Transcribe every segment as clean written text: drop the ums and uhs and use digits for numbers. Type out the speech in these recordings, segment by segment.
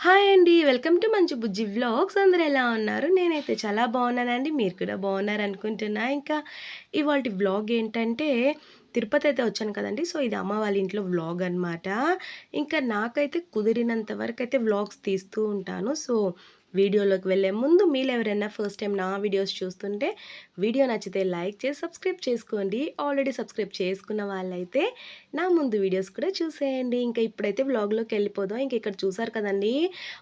Hi అండి. Welcome to మంచి బుజ్జి vlogs. అందరూ ఎలా ఉన్నారు? నేనైతే చాలా బాగున్నానండి. మీరు కూడా బాగున్నారనుకుంటున్నా. ఇంకా ఇవాల్టి వ్లాగ్ ఏంటంటే తిరుపతి అయితే వచ్చాను కదండీ! సో, ఇది అమ్మ వాళ్ళ ఇంట్లో వ్లాగ్ అనమాట. ఇంకా నాకైతే కుదిరినంత వరకైతే వ్లాగ్స్ తీస్తూ ఉంటాను. సో, వీడియోలోకి వెళ్ళే ముందు మీలో ఎవరైనా ఫస్ట్ టైం నా వీడియోస్ చూస్తుంటే వీడియో నచ్చితే లైక్ చేసి సబ్స్క్రైబ్ చేసుకోండి. ఆల్రెడీ సబ్స్క్రైబ్ చేసుకున్న వాళ్ళైతే నా ముందు వీడియోస్ కూడా చూసేయండి. ఇంకా ఇప్పుడైతే వ్లాగ్‌లోకి వెళ్ళిపోదాం. ఇంక ఇక్కడ చూసారు కదండీ!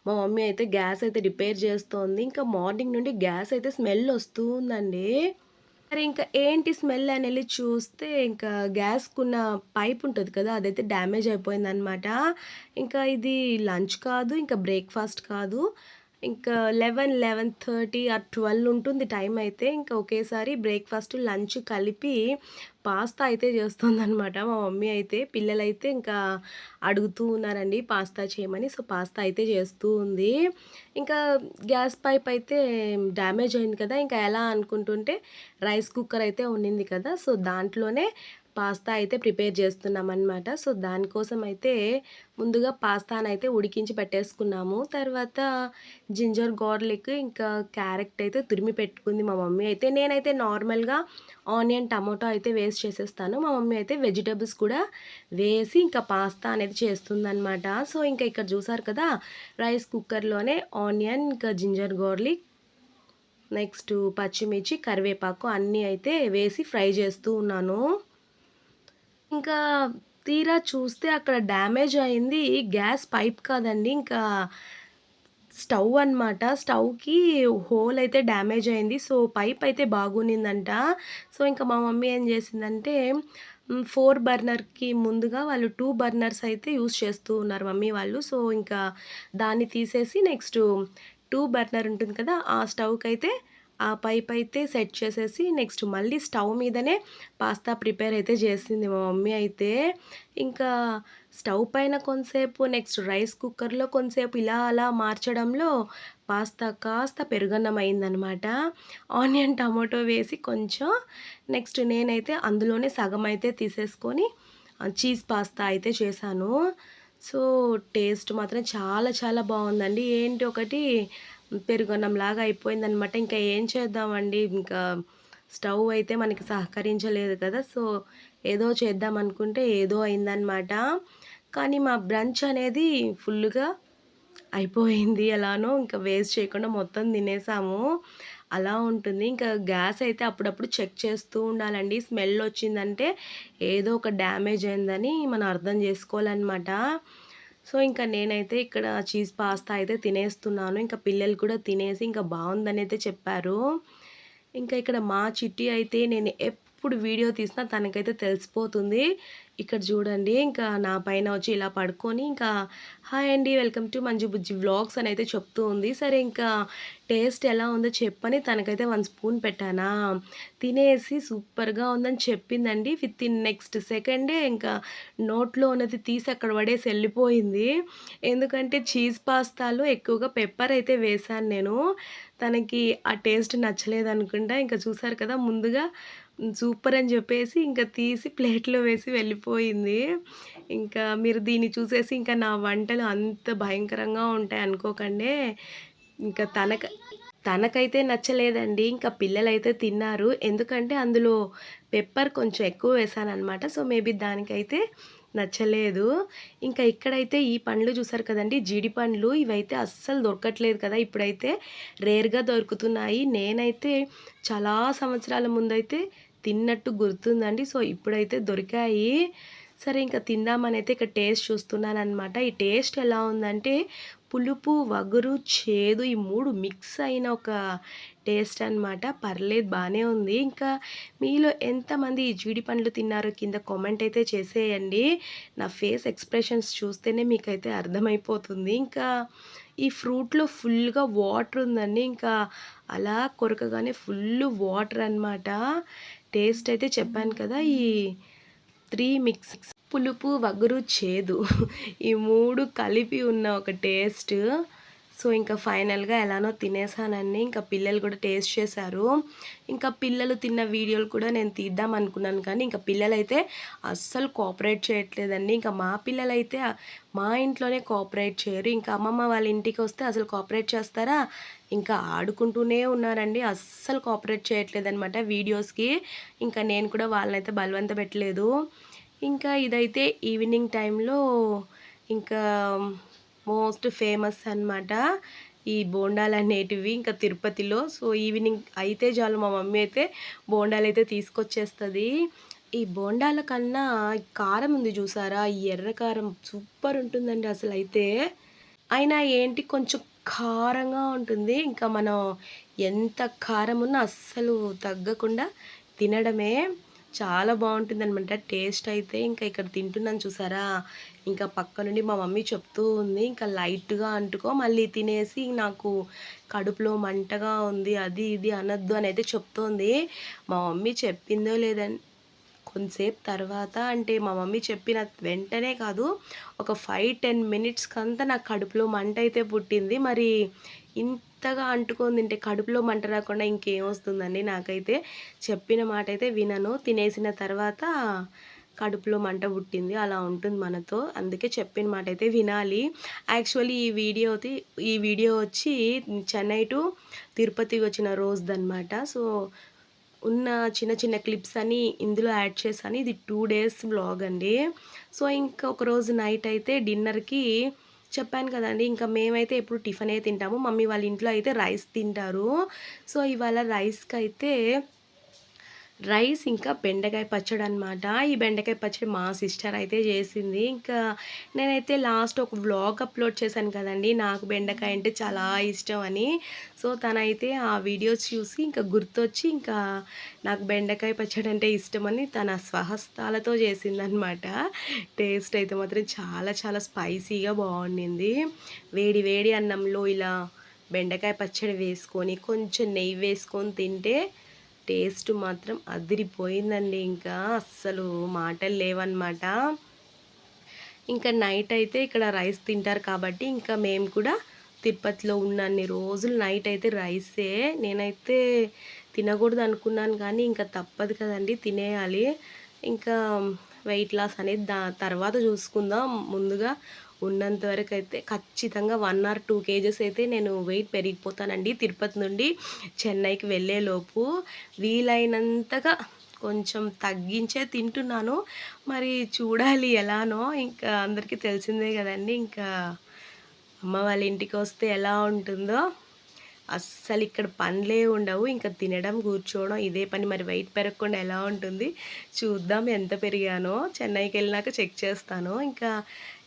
మా మమ్మీ అయితే గ్యాస్ అయితే రిపేర్ చేస్తోంది. ఇంకా మార్నింగ్ నుండి గ్యాస్ అయితే స్మెల్ వస్తూ ఉందండి. మరి ఇంకా ఏంటి స్మెల్ అని ఎళ్లి చూస్తే ఇంకా గ్యాస్‌కున్న పైప్ ఉంటది కదా! అదైతే డ్యామేజ్ అయిపోయిందనమాట. ఇంకా ఇది లంచ్ కాదు, ఇంకా బ్రేక్‌ఫాస్ట్ కాదు. ఇంకా 11, 11:30 ఆర్ 12 ఉంటుంది టైం అయితే. ఇంకా ఒకేసారి బ్రేక్‌ఫాస్ట్, లంచ్ కలిపి పాస్తా అయితే చేస్తుందనమాట మా మమ్మీ అయితే. పిల్లలైతే ఇంకా అడుగుతూ ఉన్నారండి పాస్తా చేయమని. సో, పాస్తా అయితే చేస్తూ ఉంది. ఇంకా గ్యాస్ పైప్ అయితే డ్యామేజ్ అయింది కదా! ఇంకా ఎలా అనుకుంటుంటే రైస్ కుక్కర్ అయితే ఉండింది కదా! సో, దాంట్లోనే పాస్తా అయితే ప్రిపేర్ చేస్తున్నామనమాట. సో, దానికోసం అయితే ముందుగా పాస్తానైతే ఉడికించి పెట్టేసుకున్నాము. తర్వాత జింజర్ గార్లిక్ ఇంకా క్యారెట్ అయితే తురిమి పెట్టుకుంది మా మమ్మీ అయితే. నేనైతే నార్మల్‌గా ఆనియన్, టమాటో అయితే వేసి చేసేస్తాను. మా మమ్మీ అయితే వెజిటబుల్స్ కూడా వేసి ఇంకా పాస్తా అనేది చేస్తుందనమాట. సో, ఇంకా ఇక్కడ చూసారు కదా! రైస్ కుక్కర్‌లోనే ఆనియన్, ఇంకా జింజర్ గార్లిక్, నెక్స్టు పచ్చిమిర్చి, కరివేపాకు అన్నీ అయితే వేసి ఫ్రై చేస్తూ ఉన్నాను. ఇంకా తీరా చూస్తే అక్కడ డ్యామేజ్ అయింది గ్యాస్ పైప్ కాదండి. ఇంకా స్టవ్ అనమాట. స్టవ్‌కి హోల్ అయితే డ్యామేజ్ అయింది. సో, పైప్ అయితే బాగున్నిందంట. సో, ఇంకా మా మమ్మీ ఏం చేసిందంటే 4 బర్నర్‌కి ముందుగా వాళ్ళు 2 బర్నర్స్ అయితే యూజ్ చేస్తూ ఉన్నారు మమ్మీ వాళ్ళు. సో, ఇంకా దాన్ని తీసేసి నెక్స్టు 2 బర్నర్ ఉంటుంది కదా! ఆ స్టవ్‌కైతే ఆ పైప్ అయితే సెట్ చేసేసి నెక్స్ట్ మళ్ళీ స్టవ్ మీదనే పాస్తా ప్రిపేర్ అయితే చేసింది మా మమ్మీ అయితే. ఇంకా స్టవ్ పైన కొంతసేపు నెక్స్ట్ రైస్ కుక్కర్‌లో కొంతసేపు ఇలా అలా మార్చడంలో పాస్తా కాస్త పెరుగన్నం అయిందనమాట. ఆనియన్, టమాటో వేసి కొంచెం నెక్స్ట్ నేనైతే అందులోనే సగం అయితే తీసేసుకొని చీజ్ పాస్తా అయితే చేశాను. సో, టేస్ట్ మాత్రం చాలా చాలా బావుందండి. ఏంటి ఒకటి పెరుగన్నంలాగా అయిపోయిందనమాట. ఇంకా ఏం చేద్దామండి, ఇంకా స్టవ్ అయితే మనకి సహకరించలేదు కదా! సో, ఏదో చేద్దామనుకుంటే ఏదో అయిందనమాట. కానీ మా బ్రంచ్ అనేది ఫుల్లుగా అయిపోయింది ఎలానో. ఇంకా వేస్ట్ చేయకుండా మొత్తం తినేసాము. అలా ఉంటుంది. ఇంకా గ్యాస్ అయితే అప్పుడప్పుడు చెక్ చేస్తూ ఉండాలండి. స్మెల్ వచ్చిందంటే ఏదో ఒక డ్యామేజ్ అయిందని మనం అర్థం చేసుకోవాలనమాట. సో, ఇంకా నేనైతే ఇక్కడ చీజ్ పాస్తా అయితే తినేస్తున్నాను. ఇంకా పిల్లలు కూడా తినేసి ఇంకా బావుందనైతే చెప్పారు. ఇంకా ఇక్కడ మా చిట్టి అయితే నేను ఎప్పుడు వీడియో తీసినా తనకైతే తెలిసిపోతుంది. ఇక్కడ చూడండి ఇంకా నా పైన వచ్చి ఇలా పడుకొని ఇంకా హాయ్ అండి. Welcome to Manju Bujji vlogs అని అయితే చెప్తూ ఉంది. సరే ఇంకా టేస్ట్ ఎలా ఉందో చెప్పని తనకైతే 1 స్పూన్ పెట్టానా, తినేసి సూపర్‌గా ఉందని చెప్పిందండి. వితిన్ నెక్స్ట్ సెకండే ఇంకా నోట్లో ఉన్నది తీసి అక్కడ పడేసి ఎళ్ళిపోయింది. ఎందుకంటే చీజ్ పాస్తాలో ఎక్కువగా పెప్పర్ అయితే వేశాను నేను. తనకి ఆ టేస్ట్ నచ్చలేదనుకుంటా. ఇంకా చూసారు కదా! ముందుగా సూపర్ అని జెప్పేసి ఇంకా తీసి ప్లేట్‌లో వేసి వెళ్ళిపోయింది. ఇంకా మీరు దీన్ని చూసేసి ఇంకా నా వంటలు అంత భయంకరంగా ఉంటాయనుకోకండే. ఇంకా తనకైతే నచ్చలేదండి. ఇంకా పిల్లలైతే తిన్నారు. ఎందుకంటే అందులో పెప్పర్ కొంచెం ఎక్కువ వేశాననమాట. సో, మేబీ దానికైతే నచ్చలేదు. ఇంకా ఇక్కడైతే ఈ పండ్లు చూసారు కదండీ! జీడి పండ్లు ఇవైతే అస్సలు దొరకట్లేదు కదా! ఇప్పుడైతే రేర్‌గా దొరుకుతున్నాయి. నేనైతే చాలా సంవత్సరాల ముందైతే తిన్నట్టు గుర్తుందండి. సో, ఇప్పుడైతే దొరికాయి. సరే ఇంక తిందామనైతే ఇక్కడ టేస్ట్ చూస్తున్నాననమాట. ఈ టేస్ట్ ఎలా ఉందంటే పులుపు, వగరు, చేదు ఈ 3 మిక్స్ అయిన ఒక టేస్ట్ అనమాట. పర్లేదు బానే ఉంది. ఇంకా మీలో ఎంతమంది ఈ జీడి పండ్లు తిన్నారో కింద కామెంట్ అయితే చేసేయండి. నా ఫేస్ ఎక్స్‌ప్రెషన్స్ చూస్తేనే మీకైతే అర్థమైపోతుంది. ఇంకా ఈ ఫ్రూట్‌లో ఫుల్‌గా వాటర్ ఉందండి. ఇంకా అలా కొరకగానే ఫుల్లు వాటర్ అనమాట. టేస్ట్ అయితే చెప్పాను కదా! ఈ 3 మిక్స్ పులుపు, వగరు, చేదు ఈ 3 కలిపి ఉన్న ఒక టేస్ట్ సో, ఇంకా ఫైనల్‌గా ఎలానో తినేసానండి. ఇంకా పిల్లలు కూడా టేస్ట్ చేశారు. ఇంకా పిల్లలు తిన్న వీడియోలు కూడా నేను తీద్దాం అనుకున్నాను కానీ, ఇంకా పిల్లలైతే అస్సలు కోఆపరేట్ చేయట్లేదండి. ఇంకా మా పిల్లలైతే మా ఇంట్లోనే కోఆపరేట్ చేయరు. ఇంకా అమ్మమ్మ వాళ్ళ ఇంటికొస్తే అసలు కోఆపరేట్ చేస్తారా? ఇంకా ఆడుకుంటూనే ఉన్నారండి. అస్సలు కోఆపరేట్ చేయట్లేదనమాట వీడియోస్‌కి. ఇంకా నేను కూడా వాళ్ళనైతే బలవంత పెట్టలేదు. ఇంకా ఇదైతే ఈవినింగ్ టైంలో ఇంకా మోస్ట్ ఫేమస్ అనమాట. ఈ బోండాలనేటివి ఇంకా తిరుపతిలో. సో, ఈవినింగ్ అయితే చాలు మా మమ్మీ అయితే బోండాలైతే తీసుకొచ్చేస్తది. ఈ బోండాల కన్నా కారం ఉంది చూసారా? ఈ ఎర్ర కారం సూపర్ ఉంటుందండి అసలైతే. అయినా ఏంటి కొంచెం కారంగా ఉంటుంది. ఇంకా మనం ఎంత కారం ఉన్నా అస్సలు తగ్గకుండా తినడమే. చాలా బావుంటుందనమాట టేస్ట్ అయితే. ఇంకా ఇక్కడ తింటున్నాను చూసారా? ఇంకా పక్క నుండి మా మమ్మీ చెప్తూ ఉంది. ఇంకా లైట్‌గా అంటుకో మళ్ళీ తినేసి నాకు కడుపులో మంటగా ఉంది. అది ఇది అనొద్దు అనైతే చెప్తోంది. మా మమ్మీ చెప్పిందో లేదని కొంతసేపు తర్వాత అంటే మా మమ్మీ చెప్పిన వెంటనే కాదు, ఒక 5, 10 మినిట్స్‌కంతా నాకు కడుపులో మంటయితే పుట్టింది. మరి ఇంతగా అంటుకొని తింటే కడుపులో మంట రాకుండా ఇంకేమొస్తుందండి నాకైతే. చెప్పిన మాటయితే వినను. తినేసిన తర్వాత కడుపులో మంట పుట్టింది. అలా ఉంటుంది మనతో. అందుకే చెప్పిన మాటయితే వినాలి. యాక్చువల్లీ ఈ వీడియో వచ్చి చెన్నై టు తిరుపతి వచ్చిన రోజుదనమాట. సో, ఉన్న చిన్న చిన్న క్లిప్స్ అని ఇందులో యాడ్ చేశాను. ఇది 2 డేస్ వ్లాగ్ అండి. సో, ఇంకా ఒకరోజు నైట్ అయితే డిన్నర్‌కి చెప్పాను కదండీ! ఇంకా మేమైతే ఎప్పుడు టిఫనే తింటాము. మమ్మీ వాళ్ళ ఇంట్లో అయితే రైస్ తింటారు. సో, ఇవాళ రైస్‌కైతే రైస్ ఇంకా బెండకాయ పచ్చడనమాట. ఈ బెండకాయ పచ్చడి మా సిస్టర్ అయితే చేసింది. ఇంకా నేనైతే లాస్ట్ ఒక వ్లాగ్ అప్‌లోడ్ చేశాను కదండీ! నాకు బెండకాయ అంటే చాలా ఇష్టం అని. సో, తనైతే ఆ వీడియోస్ చూసి ఇంకా గుర్తొచ్చి ఇంకా నాకు బెండకాయ పచ్చడి అంటే ఇష్టమని తన స్వహస్తాలతో చేసిందనమాట. టేస్ట్ అయితే మాత్రం చాలా చాలా స్పైసీగా బావుండింది. వేడి వేడి అన్నంలో ఇలా బెండకాయ పచ్చడి వేసుకొని కొంచెం నెయ్యి వేసుకొని తింటే టేస్ట్ మాత్రం అదిరిపోయిందండి. ఇంకా అస్సలు మాటలు లేవన్నమాట. ఇంకా నైట్ అయితే ఇక్కడ రైస్ తింటారు కాబట్టి ఇంకా మేము కూడా తిరుపతిలో ఉన్నన్ని రోజులు నైట్ అయితే రైసే. నేనైతే తినకూడదు అనుకున్నాను కానీ ఇంకా తప్పదు కదండీ! తినేయాలి. ఇంకా వెయిట్ లాస్ అనేది తర్వాత చూసుకుందాం. ముందుగా ఉన్నంత వరకైతే ఖచ్చితంగా 1 ఆర్ 2 కేజెస్ అయితే నేను వెయిట్ పెరిగిపోతానండి. తిరుపతి నుండి చెన్నైకి వెళ్ళేలోపు. వీలైనంతగా కొంచెం తగ్గించే తింటున్నాను. మరి చూడాలి ఎలానో. ఇంకా అందరికీ తెలిసిందే గదండీ! ఇంకా అమ్మ వాళ్ళ ఇంటికొస్తే ఎలా ఉంటుందో. అస్సలిక్కడ పనులే ఉండవు. ఇంకా తినడం, కూర్చోవడం ఇదే పని. మరి వెయిట్ పెరగకుండా ఎలా ఉంటుంది? చూద్దాం ఎంత పెరిగానో. చెన్నైకెళ్ళినాక చెక్ చేస్తాను. ఇంకా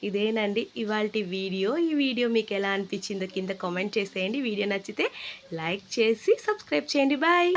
ఇదేనండి ఇవాల్టి వీడియో. ఈ వీడియో మీకెలా అనిపిచ్చిందో కింద కామెంట్ చేసేయండి. వీడియో నచ్చితే లైక్ చేసి సబ్స్క్రైబ్ చేయండి. బాయ్.